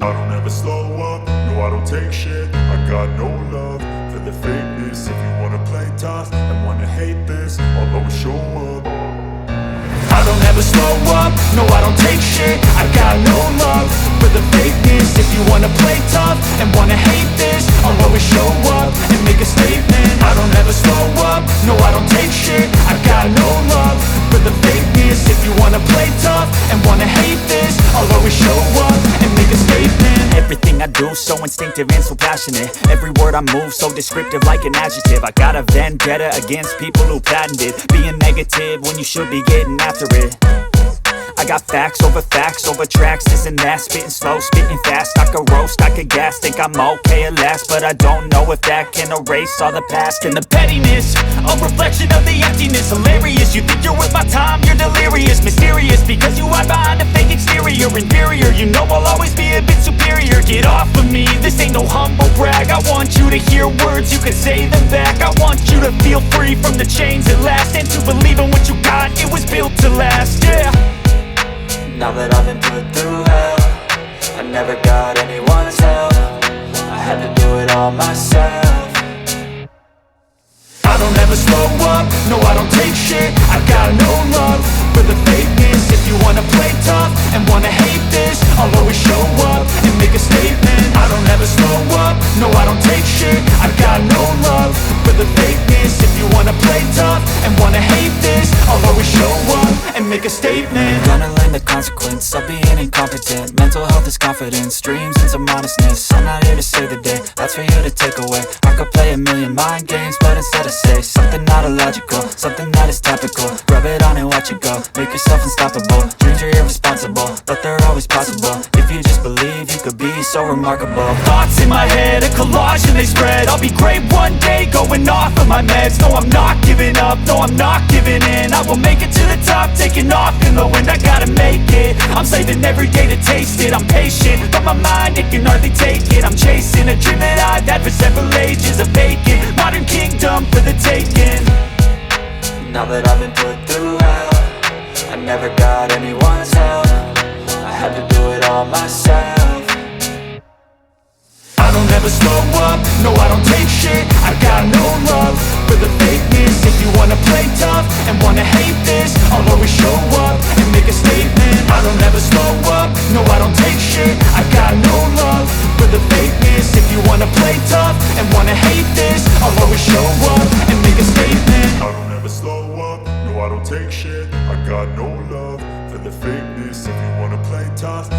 I don't ever slow up, no I don't take shit. I got no love for the fakeness. If you wanna play tough and wanna hate this, I'll always show up. I don't ever slow up, no I don't take shit. I got no love for the fakeness. If you wanna play tough and wanna hate this, I'll always show up and make a statement. I don't ever slow up, no I don't take shit. I got no love for the fakeness. If you wanna play tough and wanna hate this, I'll always show up and make a statement. Everything I do so instinctive and so passionate. Every word I move so descriptive like an adjective. I got a vendetta against people who patented being negative when you should be getting after it. I got facts over tracks, this and that. Spitting slow, spitting fast, I could roast, I could gas. Think I'm okay at last, but I don't know if that can erase all the past. And the pettiness, a reflection of the emptiness. Hilarious, you think you're worth my time, you're delirious. Mysterious, because you hide behind a fake exterior. Inferior, you know I'll always be a bit superior. Get off of me, this ain't no humble brag. I want you to hear words, you can say them back. I want you to feel free from the chains at last, and to believe in what you got, it was built to last, yeah. Now that I've been put through hell, I never got anyone's help. I had to do it all myself. I don't ever slow up, no I don't take shit. I got no love for the fakeness. If you wanna play tough and wanna hate this, I'll always show up and make a statement. I don't ever slow up, no I don't take shit. I got no love for the fakeness. If you wanna play tough and wanna hate this, I'll always show up and make a statement. Gonna learn the consequence of being incompetent. Mental health is confidence, dreams and some honestness. I'm not here to save the day, that's for you to take away. I could play a million mind games, but instead I say something not illogical, something that is topical. Rub it on and watch it go, make yourself unstoppable. Dreams are irresponsible, but they're always possible. If you just believe, you could be so remarkable. Thoughts in my head, a collage and they spread. I'll be great one day, going off of my meds. No, I'm not giving up, no, I'm not giving in. I will make it to the top, taking off in the wind. I gotta make it, I'm saving every day to taste it. I'm patient, but my mind, it can hardly take it. I'm chasing a dream that I've had for several ages. A vacant, modern kingdom for the taking. Now that I've been put through hell, I never got anyone's help. I had to do it all myself. I don't ever slow up, no I don't take shit. I got no love for the fakeness. If you wanna play tough and wanna hate this, I'll always show up and make a statement. I don't ever slow up, no I don't take shit. I got no love for the fakeness. If you wanna play tough and wanna hate this, I'll always show up and make a statement. I don't ever slow up, no I don't take shit. I got no love for the fakeness. If you wanna play tough